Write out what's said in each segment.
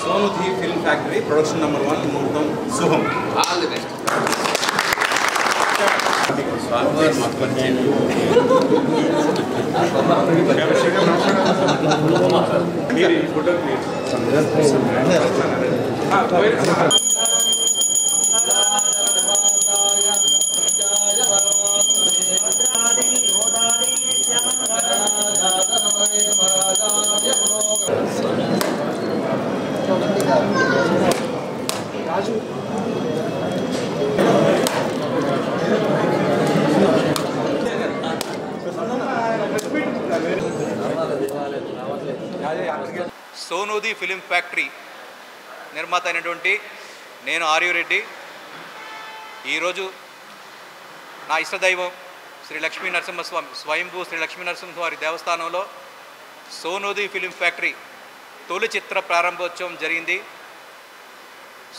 Sonudhi Film Factory, production number 1, Murtam Suham. All the best. Sonudi film factory నిర్మాత అయినటువంటి నేను ఆర్యు రెడ్డి ఈరోజు నా ఇష్టదైవం శ్రీ లక్ష్మీ నరసింహస్వామి స్వయంభూ శ్రీ లక్ష్మీ నరసింహస్వామి దేవస్థానంలో సోనూది ఫిలిం ఫ్యాక్టరీ తొలి చిత్ర ప్రారంభోత్సవం జరిగింది.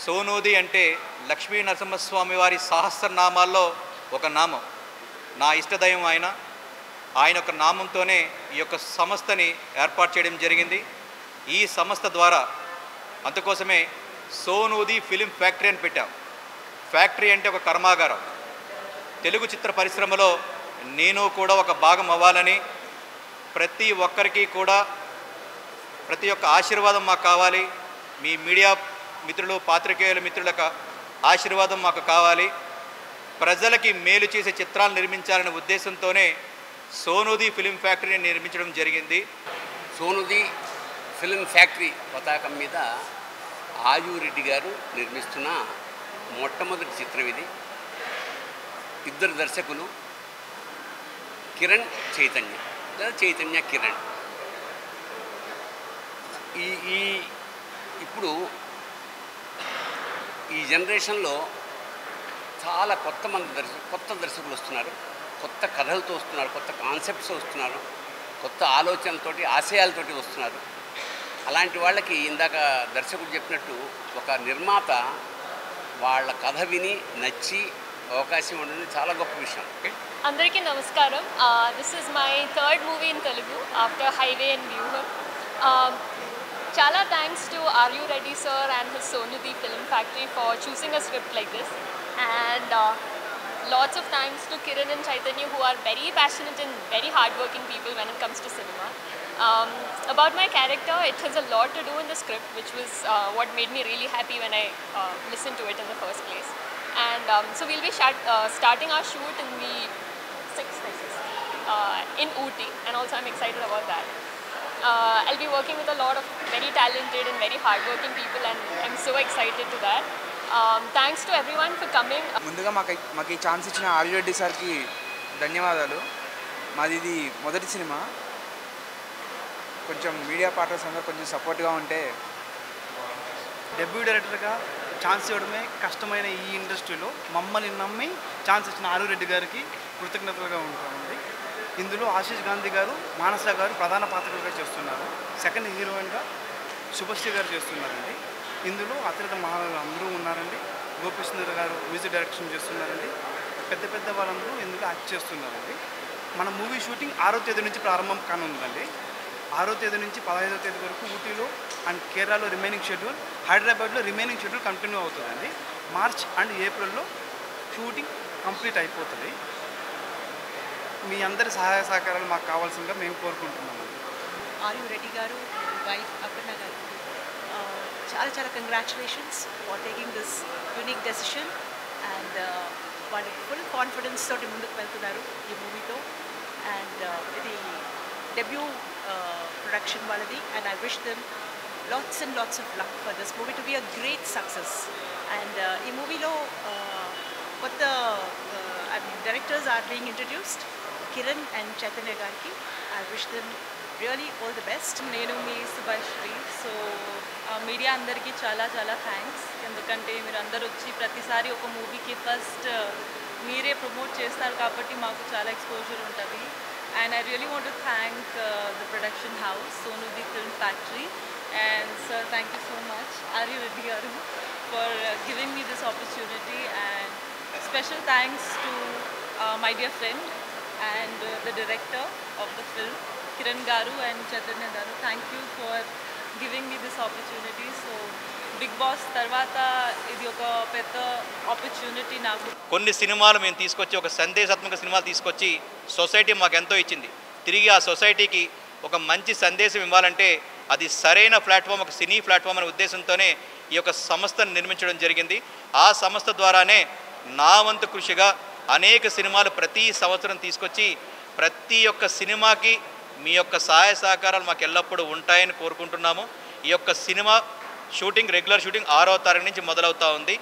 సోనూది అంటే లక్ష్మీ నరసింహస్వామి వారి సహస్రనామాల్లో ఒక నామం. నా ఇష్టదైవం ఆయన యొక్క నామంతోనే ఈ యొక్క సంస్థని ఏర్పాటు చేయడం జరిగింది. ఈ సంస్థ ద్వారా అందుకోసమే సోనూది ఫిలిం ఫ్యాక్టరీ అని పెట్టాం. ఫ్యాక్టరీ అంటే ఒక కర్మాగారం. తెలుగు చిత్ర పరిశ్రమలో నేను కూడా ఒక భాగం అవ్వాలని, ప్రతి ఒక్కరికి కూడా ప్రతి ఒక్క ఆశీర్వాదం మాకు కావాలి. మీ మీడియా మిత్రులు, పాత్రికేయుల మిత్రుల ఆశీర్వాదం మాకు కావాలి. ప్రజలకి మేలు చేసే చిత్రాలు నిర్మించాలనే ఉద్దేశంతోనే సోనూది ఫిలిం ఫ్యాక్టరీని నిర్మించడం జరిగింది. సోనూది ఫిలిం ఫ్యాక్టరీ పతాకం మీద ఆర్యు రెడ్డి గారు నిర్మిస్తున్న మొట్టమొదటి చిత్రం ఇది. ఇద్దరు దర్శకులు కిరణ్ చైతన్య లేదా చైతన్య కిరణ్. ఇప్పుడు ఈ జనరేషన్లో చాలా కొత్త దర్శకులు వస్తున్నారు, కొత్త కథలతో వస్తున్నారు, కొత్త కాన్సెప్ట్స్ వస్తున్నారు, కొత్త ఆలోచనలతోటి ఆశయాలతోటి వస్తున్నారు. అలాంటి వాళ్ళకి ఇందాక దర్శకుడు చెప్పినట్టు ఒక నిర్మాత వాళ్ళ కథ విని నచ్చి అవకాశం ఉండడం చాలా గొప్ప విషయం. అందరికీ నమస్కారం. This is my third movie in Telugu after Highway and Vyuham. చాలా thanks to Aryu Reddy sir and his Sonudi film factory for choosing a script like this. And lots of thanks to Kiran and Chaitanya, who are very passionate and very hardworking people when it comes to cinema. About my character, it has a lot to do in the script, which was what made me really happy when I listened to it in the first place. And so we'll be starting our shoot in the 6th in Ooty, and also I'm excited about that. I'll be working with a lot of very talented and very hardworking people, and I'm so excited to that. Thanks to everyone for coming. ముందుగా మాకు ఈ chance ఇచ్చిన ఆర్యు రెడ్డి సార్కి ధన్యవాదాలు. మాది ఇది మొదటి cinema. కొంచెం మీడియా పార్ట్నర్స్ అందరూ కొంచెం సపోర్ట్గా ఉంటే. డెబ్యూ డైరెక్టర్గా ఛాన్స్ ఇవ్వడమే కష్టమైన ఈ ఇండస్ట్రీలో మమ్మల్ని నమ్మి ఛాన్స్ ఇచ్చిన ఆర్యు రెడ్డి గారికి కృతజ్ఞతలుగా ఉంటామండి. ఇందులో ఆశీష్ గాంధీ గారు, మానస గారు ప్రధాన పాత్రలుగా చేస్తున్నారు. సెకండ్ హీరోయిన్గా శుభశ్రీ గారు చేస్తున్నారండి. ఇందులో అతిరథ మహారాజులు అందరూ ఉన్నారండి. గోపికృష్ణ గారు మ్యూజిక్ డైరెక్షన్ చేస్తున్నారండి. పెద్ద వాళ్ళందరూ ఇందులో యాక్ట్ చేస్తున్నారండి. మన మూవీ షూటింగ్ 6వ తేదీ నుంచి ప్రారంభం కానుందండి. 6వ తేదీ నుంచి 15వ తేదీ వరకు ఊటీలో అండ్ కేరళలో రిమైనింగ్ షెడ్యూల్, హైదరాబాద్లో రిమైనింగ్ షెడ్యూల్ కంటిన్యూ అవుతుందండి. మార్చ్ అండ్ ఏప్రిల్లో షూటింగ్ కంప్లీట్ అయిపోతుంది. మీ అందరి సహాయ సహకారాలు మాకు కావాల్సిందిగా మేము కోరుకుంటున్నాము. ఆర్యు రెడ్డి గారు, వైఫ్ అపర్ణ గారు, చాలా congratulations for taking this unique decision. And వాళ్ళ ఫుల్ కాన్ఫిడెన్స్ తోటి ముందుకు వెళ్తున్నారు ఈ మూవీతో. అండ్ ఇది డెబ్యూ ప్రొడక్షన్ వాళ్ళది. And I wish them lots and lots of luck for this movie to be a great success. And ఈ మూవీలో కొత్త directors are being introduced, Kiran and Chaitanya గారికి. I wish them really all the best. నేను మీ Subhashri. So media అందరికీ చాలా thanks. ఎందుకంటే మీరు అందరు వచ్చి ప్రతిసారి ఒక మూవీకి ఫస్ట్ మీరే ప్రమోట్ చేస్తారు కాబట్టి మాకు చాలా ఎక్స్పోజర్ ఉంటుంది. And I really want to thank the production house Sonudi film factory. And sir, thank you so much Aryu Reddy garu for giving me this opportunity. And special thanks to my dear friend and the director of the film, Kiran Garu and Chaitanya Garu. Thank you for giving me this opportunity. So Bigg Boss తర్వాత ఇది ఒక పెద్ద opportunity నాకు. కొన్ని సినిమాలు మేము తీసుకొచ్చి ఒక సందేశాత్మక సినిమాలు తీసుకొచ్చి సొసైటీ మాకు ఎంతో ఇచ్చింది. తిరిగి ఆ సొసైటీకి ఒక మంచి సందేశం ఇవ్వాలంటే అది సరైన ప్లాట్ఫామ్, ఒక సినీ ప్లాట్ఫామ్ అనే ఉద్దేశంతోనే ఈ యొక్క సంస్థను నిర్మించడం జరిగింది. ఆ సంస్థ ద్వారానే నా వంతు కృషిగా అనేక సినిమాలు ప్రతి సంవత్సరం తీసుకొచ్చి ప్రతి ఒక్క సినిమాకి మీ యొక్క సహాయ సహకారాలు మాకు ఎల్లప్పుడూ ఉంటాయని కోరుకుంటున్నాము. ఈ యొక్క సినిమా షూటింగ్, రెగ్యులర్ షూటింగ్ 6వ తారీఖు నుంచి మొదలవుతూ ఉంది.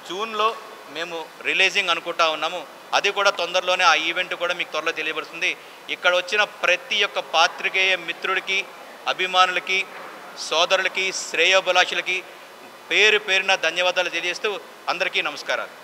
జూన్లో మేము రిలీజింగ్ అనుకుంటా ఉన్నాము. అది కూడా తొందరలోనే, ఆ ఈవెంట్ కూడా మీకు త్వరలో తెలియబడుతుంది. ఇక్కడ వచ్చిన ప్రతి ఒక్క పాత్రికేయ మిత్రుడికి, అభిమానులకి, సోదరులకి, శ్రేయోభిలాషులకి పేరు పేరున ధన్యవాదాలు తెలియజేస్తూ అందరికీ నమస్కారాలు.